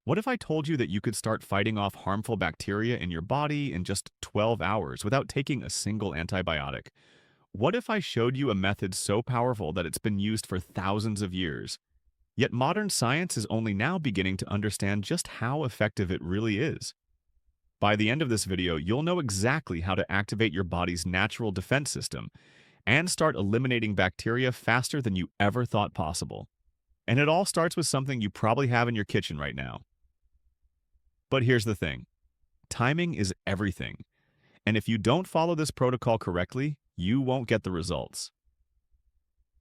What if I told you that you could start fighting off harmful bacteria in your body in just 12 hours without taking a single antibiotic? What if I showed you a method so powerful that it's been used for thousands of years? Yet modern science is only now beginning to understand just how effective it really is. By the end of this video, you'll know exactly how to activate your body's natural defense system and start eliminating bacteria faster than you ever thought possible. And it all starts with something you probably have in your kitchen right now. But here's the thing. Timing is everything. And if you don't follow this protocol correctly, you won't get the results.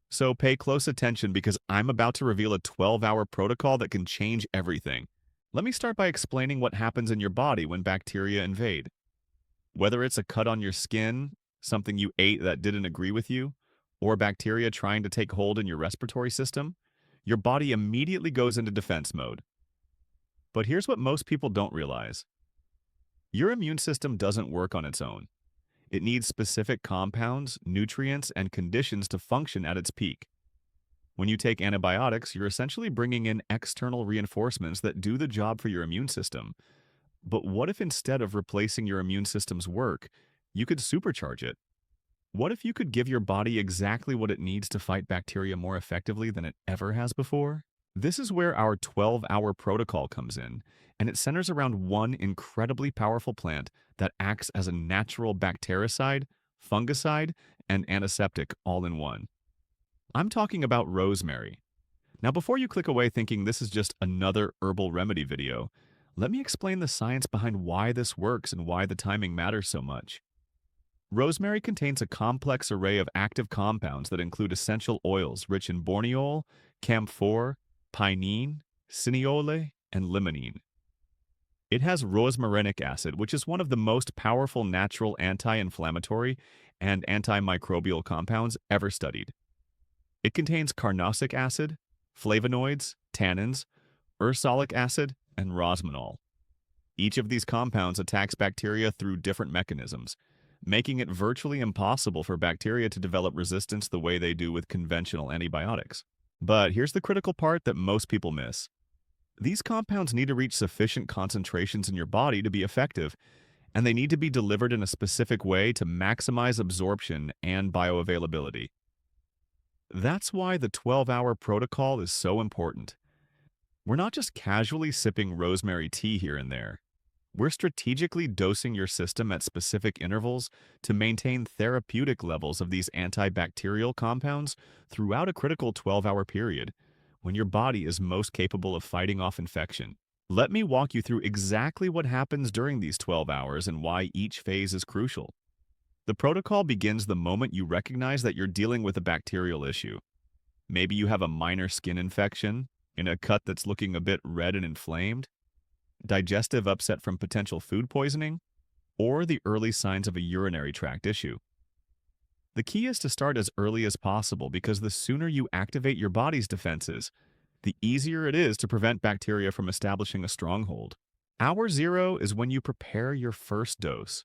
So pay close attention because I'm about to reveal a 12-hour protocol that can change everything. Let me start by explaining what happens in your body when bacteria invade. Whether it's a cut on your skin, something you ate that didn't agree with you, or bacteria trying to take hold in your respiratory system, your body immediately goes into defense mode. But here's what most people don't realize. Your immune system doesn't work on its own. It needs specific compounds, nutrients, and conditions to function at its peak. When you take antibiotics, you're essentially bringing in external reinforcements that do the job for your immune system. But what if instead of replacing your immune system's work, you could supercharge it? What if you could give your body exactly what it needs to fight bacteria more effectively than it ever has before? This is where our 12-hour protocol comes in, and it centers around one incredibly powerful plant that acts as a natural bactericide, fungicide, and antiseptic all in one. I'm talking about rosemary. Now, before you click away thinking this is just another herbal remedy video, let me explain the science behind why this works and why the timing matters so much. Rosemary contains a complex array of active compounds that include essential oils rich in borneol, camphor, pinene, cineole, and limonene. It has rosmarinic acid, which is one of the most powerful natural anti-inflammatory and antimicrobial compounds ever studied. It contains carnosic acid, flavonoids, tannins, ursolic acid, and rosmanol. Each of these compounds attacks bacteria through different mechanisms, making it virtually impossible for bacteria to develop resistance the way they do with conventional antibiotics. But here's the critical part that most people miss. These compounds need to reach sufficient concentrations in your body to be effective, and they need to be delivered in a specific way to maximize absorption and bioavailability. That's why the 12-hour protocol is so important. We're not just casually sipping rosemary tea here and there. We're strategically dosing your system at specific intervals to maintain therapeutic levels of these antibacterial compounds throughout a critical 12-hour period, when your body is most capable of fighting off infection. Let me walk you through exactly what happens during these 12 hours and why each phase is crucial. The protocol begins the moment you recognize that you're dealing with a bacterial issue. Maybe you have a minor skin infection, in a cut that's looking a bit red and inflamed, digestive upset from potential food poisoning, or the early signs of a urinary tract issue. The key is to start as early as possible because the sooner you activate your body's defenses, the easier it is to prevent bacteria from establishing a stronghold. Hour zero is when you prepare your first dose.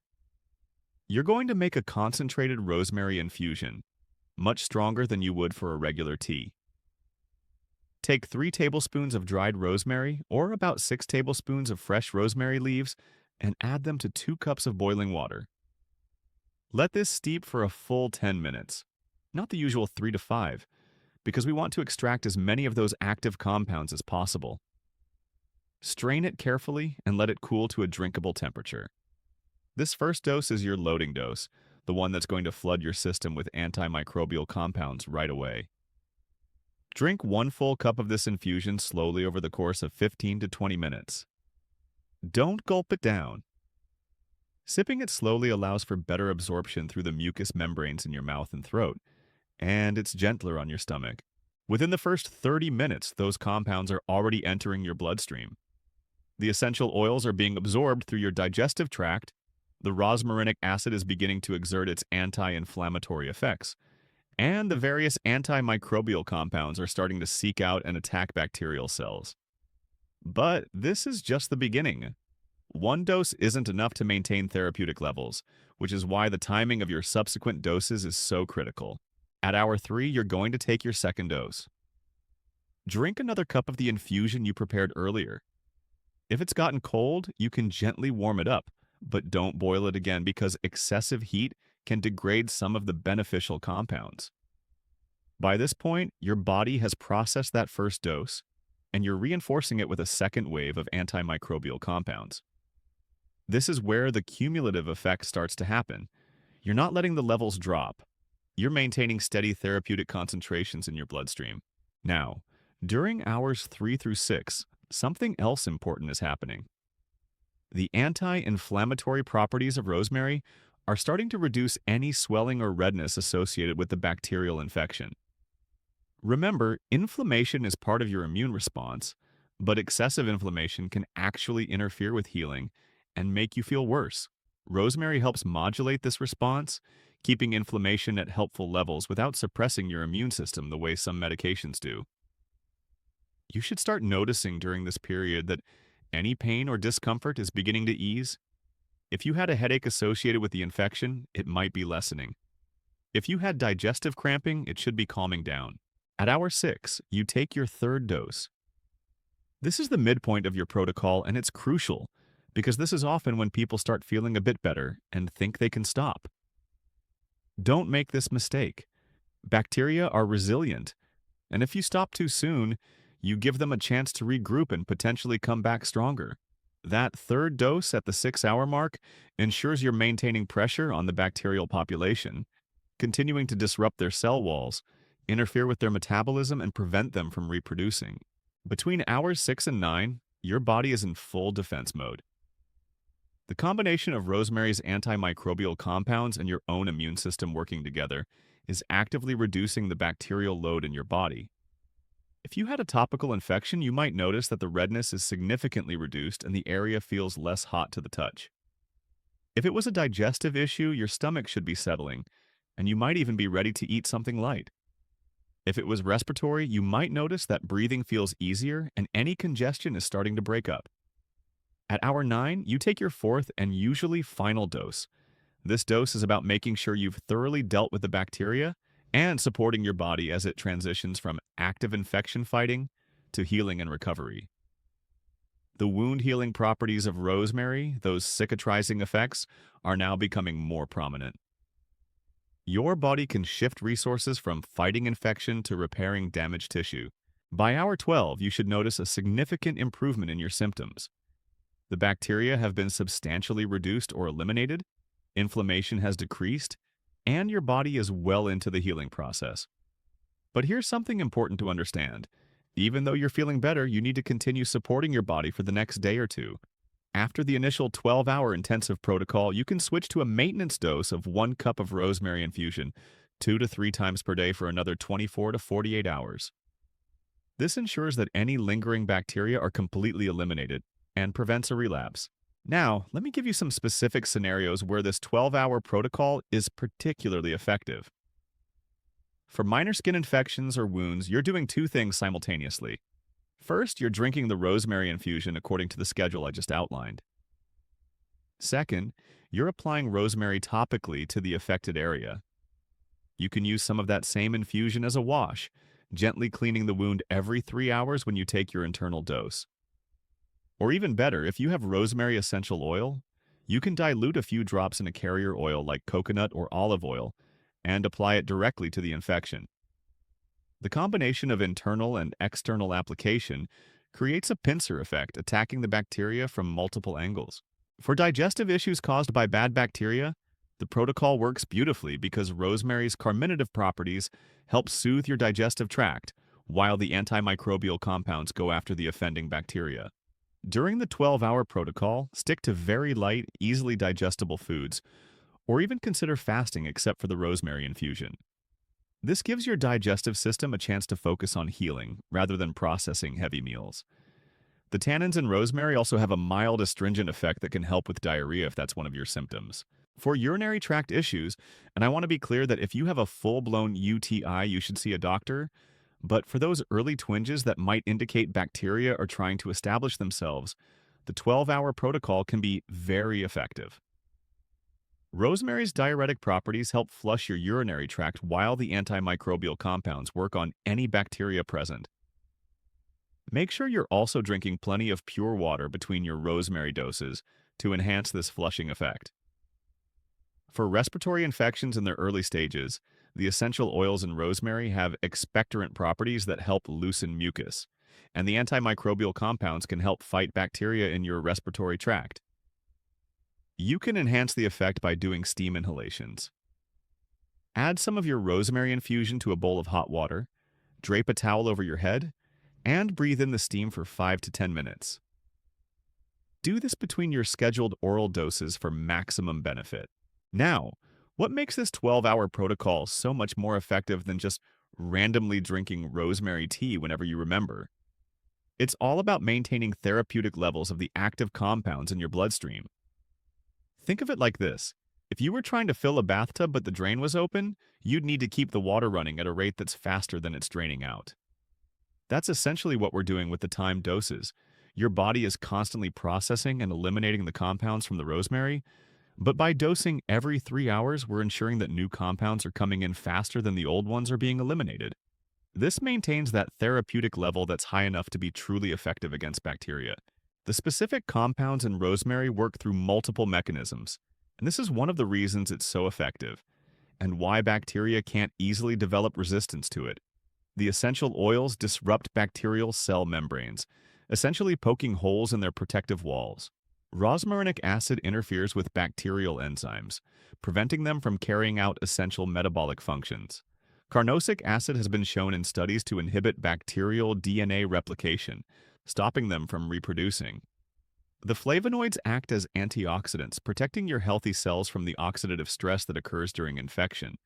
You're going to make a concentrated rosemary infusion, much stronger than you would for a regular tea. Take 3 tablespoons of dried rosemary or about 6 tablespoons of fresh rosemary leaves and add them to 2 cups of boiling water. Let this steep for a full 10 minutes, not the usual 3 to 5, because we want to extract as many of those active compounds as possible. Strain it carefully and let it cool to a drinkable temperature. This first dose is your loading dose, the one that's going to flood your system with antimicrobial compounds right away. Drink 1 full cup of this infusion slowly over the course of 15 to 20 minutes. Don't gulp it down. Sipping it slowly allows for better absorption through the mucous membranes in your mouth and throat, and it's gentler on your stomach. Within the first 30 minutes, those compounds are already entering your bloodstream. The essential oils are being absorbed through your digestive tract, the rosmarinic acid is beginning to exert its anti-inflammatory effects, and the various antimicrobial compounds are starting to seek out and attack bacterial cells. But this is just the beginning. 1 dose isn't enough to maintain therapeutic levels, which is why the timing of your subsequent doses is so critical. At hour 3, you're going to take your second dose. Drink another cup of the infusion you prepared earlier. If it's gotten cold, you can gently warm it up, but don't boil it again because excessive heat can degrade some of the beneficial compounds. By this point, your body has processed that first dose, and you're reinforcing it with a second wave of antimicrobial compounds. This is where the cumulative effect starts to happen. You're not letting the levels drop. You're maintaining steady therapeutic concentrations in your bloodstream. Now, during hours 3 through 6, something else important is happening. The anti-inflammatory properties of rosemary are starting to reduce any swelling or redness associated with the bacterial infection. Remember, inflammation is part of your immune response, but excessive inflammation can actually interfere with healing and make you feel worse. Rosemary helps modulate this response, keeping inflammation at helpful levels without suppressing your immune system the way some medications do. You should start noticing during this period that any pain or discomfort is beginning to ease. If you had a headache associated with the infection, it might be lessening. If you had digestive cramping, it should be calming down. At hour 6, you take your third dose. This is the midpoint of your protocol, and it's crucial because this is often when people start feeling a bit better and think they can stop. Don't make this mistake. Bacteria are resilient, and if you stop too soon, you give them a chance to regroup and potentially come back stronger. That third dose at the 6-hour mark ensures you're maintaining pressure on the bacterial population, continuing to disrupt their cell walls, interfere with their metabolism, and prevent them from reproducing. Between hours 6 and 9, your body is in full defense mode. The combination of rosemary's antimicrobial compounds and your own immune system working together is actively reducing the bacterial load in your body. If you had a topical infection, you might notice that the redness is significantly reduced and the area feels less hot to the touch. If it was a digestive issue, your stomach should be settling, and you might even be ready to eat something light. If it was respiratory, you might notice that breathing feels easier and any congestion is starting to break up. At hour 9, you take your fourth and usually final dose. This dose is about making sure you've thoroughly dealt with the bacteria and supporting your body as it transitions from active infection fighting to healing and recovery. The wound healing properties of rosemary, those cicatrizing effects, are now becoming more prominent. Your body can shift resources from fighting infection to repairing damaged tissue. By hour 12, you should notice a significant improvement in your symptoms. The bacteria have been substantially reduced or eliminated, inflammation has decreased, and your body is well into the healing process. But here's something important to understand. Even though you're feeling better, you need to continue supporting your body for the next day or two. After the initial 12-hour intensive protocol, you can switch to a maintenance dose of 1 cup of rosemary infusion, 2 to 3 times per day for another 24 to 48 hours. This ensures that any lingering bacteria are completely eliminated and prevents a relapse. Now, let me give you some specific scenarios where this 12-hour protocol is particularly effective. For minor skin infections or wounds, you're doing 2 things simultaneously. First, you're drinking the rosemary infusion according to the schedule I just outlined. Second, you're applying rosemary topically to the affected area. You can use some of that same infusion as a wash, gently cleaning the wound every 3 hours when you take your internal dose. Or even better, if you have rosemary essential oil, you can dilute a few drops in a carrier oil like coconut or olive oil and apply it directly to the infection. The combination of internal and external application creates a pincer effect, attacking the bacteria from multiple angles. For digestive issues caused by bad bacteria, the protocol works beautifully because rosemary's carminative properties help soothe your digestive tract, while the antimicrobial compounds go after the offending bacteria. During the 12-hour protocol, stick to very light, easily digestible foods, or even consider fasting except for the rosemary infusion. This gives your digestive system a chance to focus on healing rather than processing heavy meals. The tannins in rosemary also have a mild astringent effect that can help with diarrhea if that's one of your symptoms. For urinary tract issues, and I want to be clear that if you have a full-blown UTI, you should see a doctor, but for those early twinges that might indicate bacteria are trying to establish themselves, the 12-hour protocol can be very effective. Rosemary's diuretic properties help flush your urinary tract while the antimicrobial compounds work on any bacteria present. Make sure you're also drinking plenty of pure water between your rosemary doses to enhance this flushing effect. For respiratory infections in their early stages, the essential oils in rosemary have expectorant properties that help loosen mucus, and the antimicrobial compounds can help fight bacteria in your respiratory tract. You can enhance the effect by doing steam inhalations. Add some of your rosemary infusion to a bowl of hot water, drape a towel over your head, and breathe in the steam for 5 to 10 minutes. Do this between your scheduled oral doses for maximum benefit. Now, what makes this 12-hour protocol so much more effective than just randomly drinking rosemary tea whenever you remember? It's all about maintaining therapeutic levels of the active compounds in your bloodstream. Think of it like this. If you were trying to fill a bathtub but the drain was open, you'd need to keep the water running at a rate that's faster than it's draining out. That's essentially what we're doing with the timed doses. Your body is constantly processing and eliminating the compounds from the rosemary, but by dosing every 3 hours, we're ensuring that new compounds are coming in faster than the old ones are being eliminated. This maintains that therapeutic level that's high enough to be truly effective against bacteria. The specific compounds in rosemary work through multiple mechanisms, and this is one of the reasons it's so effective, and why bacteria can't easily develop resistance to it. The essential oils disrupt bacterial cell membranes, essentially poking holes in their protective walls. Rosmarinic acid interferes with bacterial enzymes, preventing them from carrying out essential metabolic functions. Carnosic acid has been shown in studies to inhibit bacterial DNA replication, stopping them from reproducing. The flavonoids act as antioxidants, protecting your healthy cells from the oxidative stress that occurs during infection.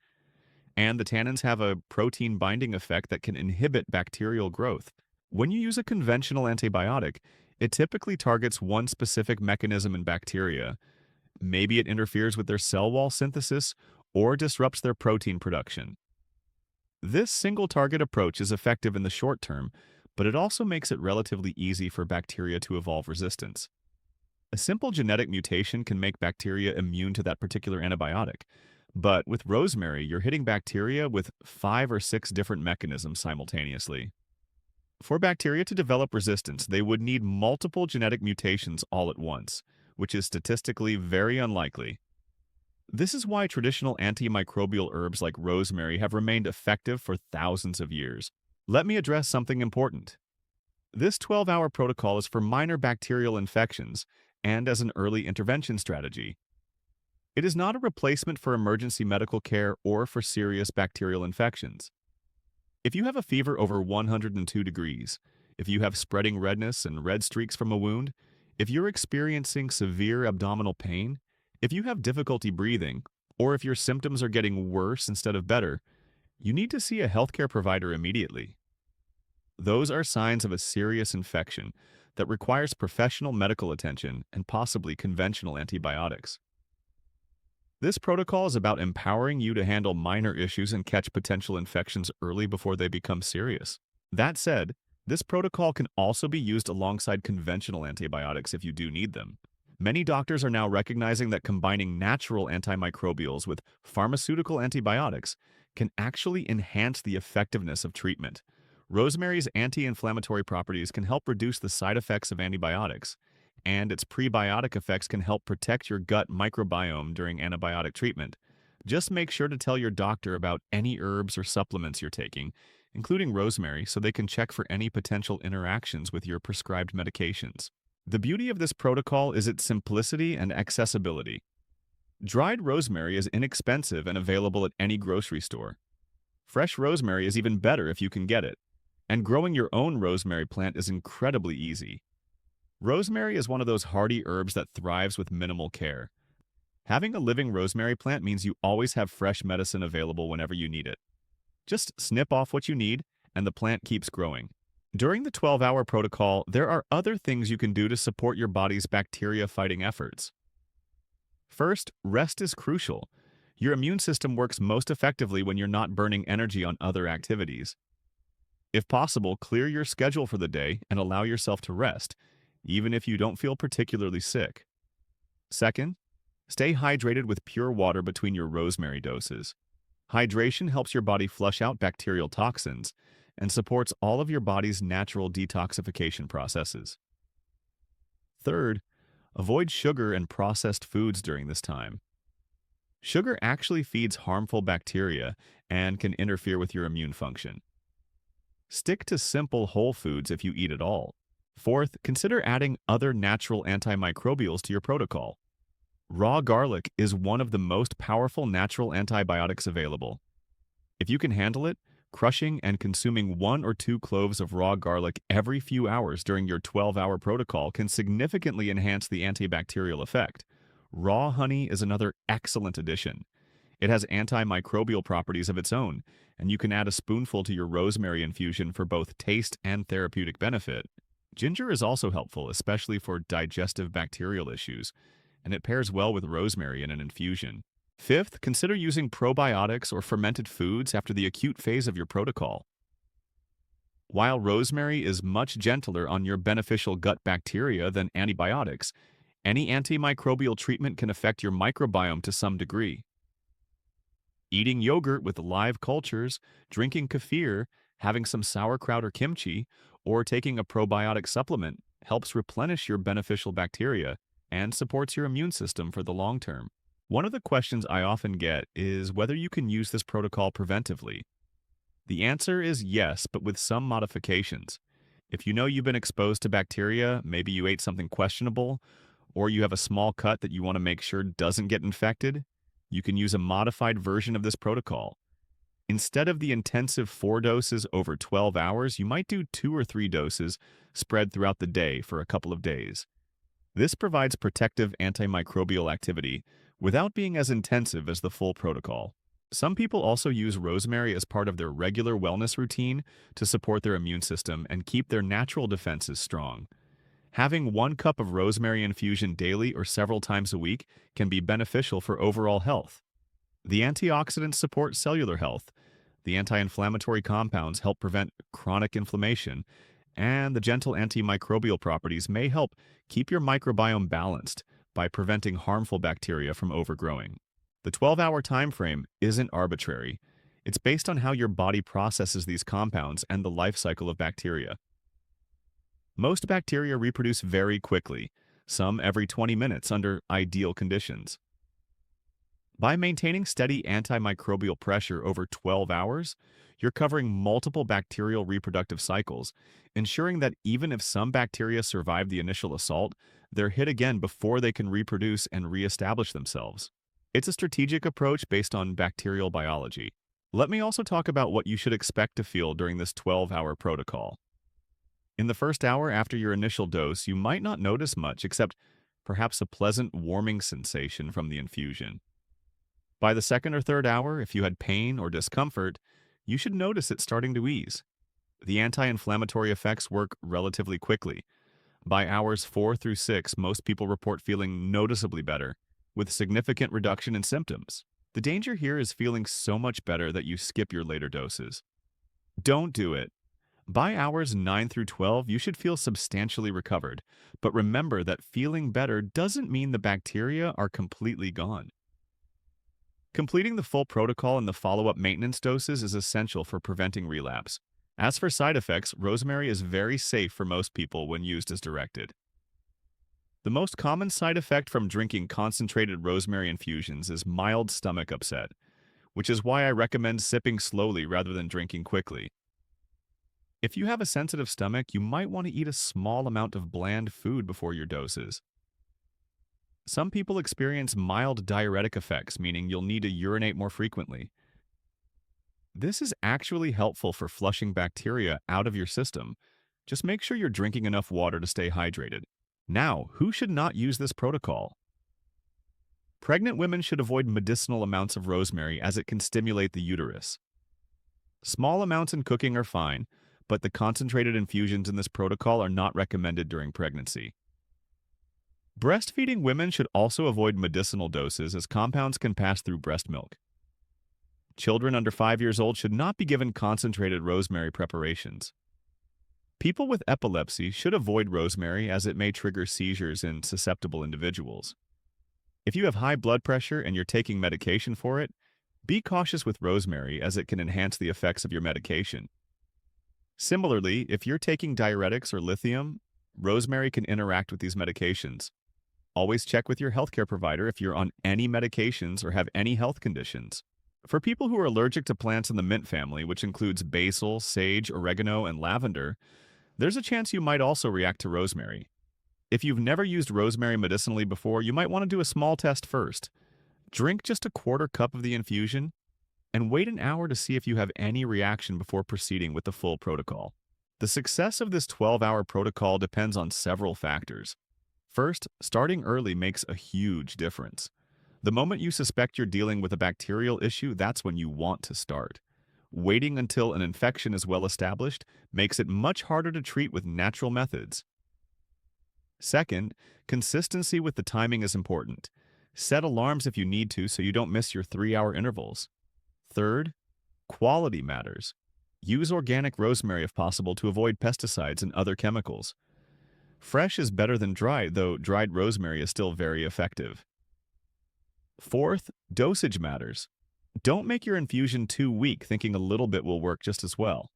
And the tannins have a protein binding effect that can inhibit bacterial growth. When you use a conventional antibiotic, it typically targets one specific mechanism in bacteria. Maybe it interferes with their cell wall synthesis or disrupts their protein production. This single target approach is effective in the short term, but it also makes it relatively easy for bacteria to evolve resistance. A simple genetic mutation can make bacteria immune to that particular antibiotic, but with rosemary, you're hitting bacteria with 5 or 6 different mechanisms simultaneously. For bacteria to develop resistance, they would need multiple genetic mutations all at once, which is statistically very unlikely. This is why traditional antimicrobial herbs like rosemary have remained effective for thousands of years. Let me address something important. This 12-hour protocol is for minor bacterial infections and as an early intervention strategy. It is not a replacement for emergency medical care or for serious bacterial infections. If you have a fever over 102 degrees, if you have spreading redness and red streaks from a wound, if you're experiencing severe abdominal pain, if you have difficulty breathing, or if your symptoms are getting worse instead of better, you need to see a healthcare provider immediately. Those are signs of a serious infection that requires professional medical attention and possibly conventional antibiotics. This protocol is about empowering you to handle minor issues and catch potential infections early before they become serious. That said, this protocol can also be used alongside conventional antibiotics if you do need them. Many doctors are now recognizing that combining natural antimicrobials with pharmaceutical antibiotics can actually enhance the effectiveness of treatment. Rosemary's anti-inflammatory properties can help reduce the side effects of antibiotics, and its prebiotic effects can help protect your gut microbiome during antibiotic treatment. Just make sure to tell your doctor about any herbs or supplements you're taking, including rosemary, so they can check for any potential interactions with your prescribed medications. The beauty of this protocol is its simplicity and accessibility. Dried rosemary is inexpensive and available at any grocery store. Fresh rosemary is even better if you can get it. And growing your own rosemary plant is incredibly easy. Rosemary is one of those hardy herbs that thrives with minimal care. Having a living rosemary plant means you always have fresh medicine available whenever you need it. Just snip off what you need, and the plant keeps growing. During the 12-hour protocol, there are other things you can do to support your body's bacteria-fighting efforts. First, rest is crucial. Your immune system works most effectively when you're not burning energy on other activities. If possible, clear your schedule for the day and allow yourself to rest, even if you don't feel particularly sick. Second, stay hydrated with pure water between your rosemary doses. Hydration helps your body flush out bacterial toxins, and supports all of your body's natural detoxification processes. Third, avoid sugar and processed foods during this time. Sugar actually feeds harmful bacteria and can interfere with your immune function. Stick to simple whole foods if you eat at all. Fourth, consider adding other natural antimicrobials to your protocol. Raw garlic is one of the most powerful natural antibiotics available. If you can handle it, crushing and consuming 1 or 2 cloves of raw garlic every few hours during your 12-hour protocol can significantly enhance the antibacterial effect. Raw honey is another excellent addition. It has antimicrobial properties of its own, and you can add a spoonful to your rosemary infusion for both taste and therapeutic benefit. Ginger is also helpful, especially for digestive bacterial issues, and it pairs well with rosemary in an infusion. Fifth, consider using probiotics or fermented foods after the acute phase of your protocol. While rosemary is much gentler on your beneficial gut bacteria than antibiotics, any antimicrobial treatment can affect your microbiome to some degree. Eating yogurt with live cultures, drinking kefir, having some sauerkraut or kimchi, or taking a probiotic supplement helps replenish your beneficial bacteria and supports your immune system for the long term. One of the questions I often get is whether you can use this protocol preventively. The answer is yes, but with some modifications. If you know you've been exposed to bacteria, maybe you ate something questionable, or you have a small cut that you want to make sure doesn't get infected, you can use a modified version of this protocol. Instead of the intensive 4 doses over 12 hours, you might do 2 or 3 doses spread throughout the day for a couple of days. This provides protective antimicrobial activity without being as intensive as the full protocol. Some people also use rosemary as part of their regular wellness routine to support their immune system and keep their natural defenses strong. Having 1 cup of rosemary infusion daily or several times a week can be beneficial for overall health. The antioxidants support cellular health, the anti-inflammatory compounds help prevent chronic inflammation, and the gentle antimicrobial properties may help keep your microbiome balanced by preventing harmful bacteria from overgrowing. The 12-hour time frame isn't arbitrary. It's based on how your body processes these compounds and the life cycle of bacteria. Most bacteria reproduce very quickly, some every 20 minutes under ideal conditions. By maintaining steady antimicrobial pressure over 12 hours, you're covering multiple bacterial reproductive cycles, ensuring that even if some bacteria survive the initial assault, they're hit again before they can reproduce and reestablish themselves. It's a strategic approach based on bacterial biology. Let me also talk about what you should expect to feel during this 12-hour protocol. In the first hour after your initial dose, you might not notice much except perhaps a pleasant warming sensation from the infusion. By the second or third hour, if you had pain or discomfort, you should notice it starting to ease. The anti-inflammatory effects work relatively quickly. By hours 4 through 6, most people report feeling noticeably better, with significant reduction in symptoms. The danger here is feeling so much better that you skip your later doses. Don't do it. By hours 9 through 12, you should feel substantially recovered, but remember that feeling better doesn't mean the bacteria are completely gone. Completing the full protocol and the follow-up maintenance doses is essential for preventing relapse. As for side effects, rosemary is very safe for most people when used as directed. The most common side effect from drinking concentrated rosemary infusions is mild stomach upset, which is why I recommend sipping slowly rather than drinking quickly. If you have a sensitive stomach, you might want to eat a small amount of bland food before your doses. Some people experience mild diuretic effects, meaning you'll need to urinate more frequently. This is actually helpful for flushing bacteria out of your system. Just make sure you're drinking enough water to stay hydrated. Now, who should not use this protocol? Pregnant women should avoid medicinal amounts of rosemary as it can stimulate the uterus. Small amounts in cooking are fine, but the concentrated infusions in this protocol are not recommended during pregnancy. Breastfeeding women should also avoid medicinal doses as compounds can pass through breast milk. Children under 5 years old should not be given concentrated rosemary preparations. People with epilepsy should avoid rosemary as it may trigger seizures in susceptible individuals. If you have high blood pressure and you're taking medication for it, be cautious with rosemary as it can enhance the effects of your medication. Similarly, if you're taking diuretics or lithium, rosemary can interact with these medications. Always check with your healthcare provider if you're on any medications or have any health conditions. For people who are allergic to plants in the mint family, which includes basil, sage, oregano, and lavender, there's a chance you might also react to rosemary. If you've never used rosemary medicinally before, you might want to do a small test first. Drink just a quarter cup of the infusion and wait an hour to see if you have any reaction before proceeding with the full protocol. The success of this 12-hour protocol depends on several factors. First, starting early makes a huge difference. The moment you suspect you're dealing with a bacterial issue, that's when you want to start. Waiting until an infection is well established makes it much harder to treat with natural methods. Second, consistency with the timing is important. Set alarms if you need to so you don't miss your 3-hour intervals. Third, quality matters. Use organic rosemary if possible to avoid pesticides and other chemicals. Fresh is better than dried, though dried rosemary is still very effective. Fourth, dosage matters. Don't make your infusion too weak thinking a little bit will work just as well.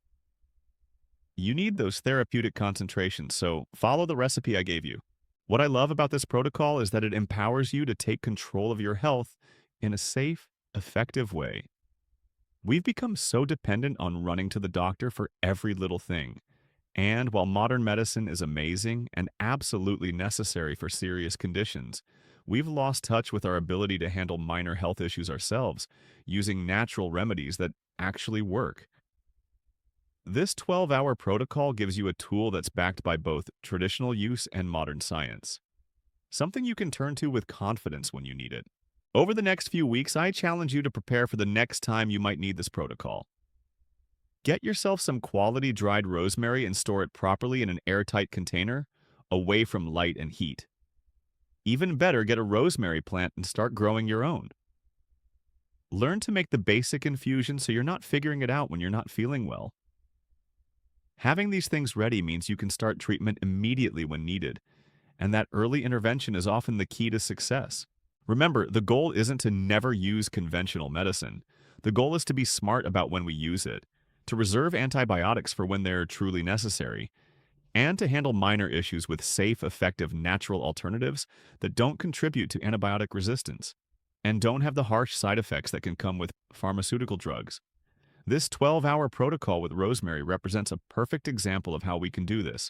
You need those therapeutic concentrations, so follow the recipe I gave you. What I love about this protocol is that it empowers you to take control of your health in a safe, effective way. We've become so dependent on running to the doctor for every little thing. And while modern medicine is amazing and absolutely necessary for serious conditions, we've lost touch with our ability to handle minor health issues ourselves using natural remedies that actually work. This 12-hour protocol gives you a tool that's backed by both traditional use and modern science. Something you can turn to with confidence when you need it. Over the next few weeks, I challenge you to prepare for the next time you might need this protocol. Get yourself some quality dried rosemary and store it properly in an airtight container, away from light and heat. Even better, get a rosemary plant and start growing your own. Learn to make the basic infusion so you're not figuring it out when you're not feeling well. Having these things ready means you can start treatment immediately when needed, and that early intervention is often the key to success. Remember, the goal isn't to never use conventional medicine. The goal is to be smart about when we use it, to reserve antibiotics for when they're truly necessary, and to handle minor issues with safe, effective, natural alternatives that don't contribute to antibiotic resistance and don't have the harsh side effects that can come with pharmaceutical drugs. This 12-hour protocol with rosemary represents a perfect example of how we can do this,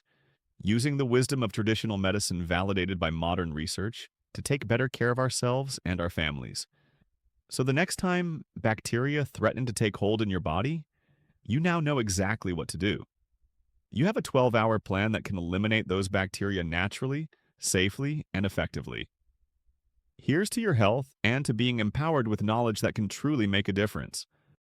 using the wisdom of traditional medicine validated by modern research to take better care of ourselves and our families. So the next time bacteria threaten to take hold in your body, you now know exactly what to do. You have a 12-hour plan that can eliminate those bacteria naturally, safely, and effectively. Here's to your health and to being empowered with knowledge that can truly make a difference.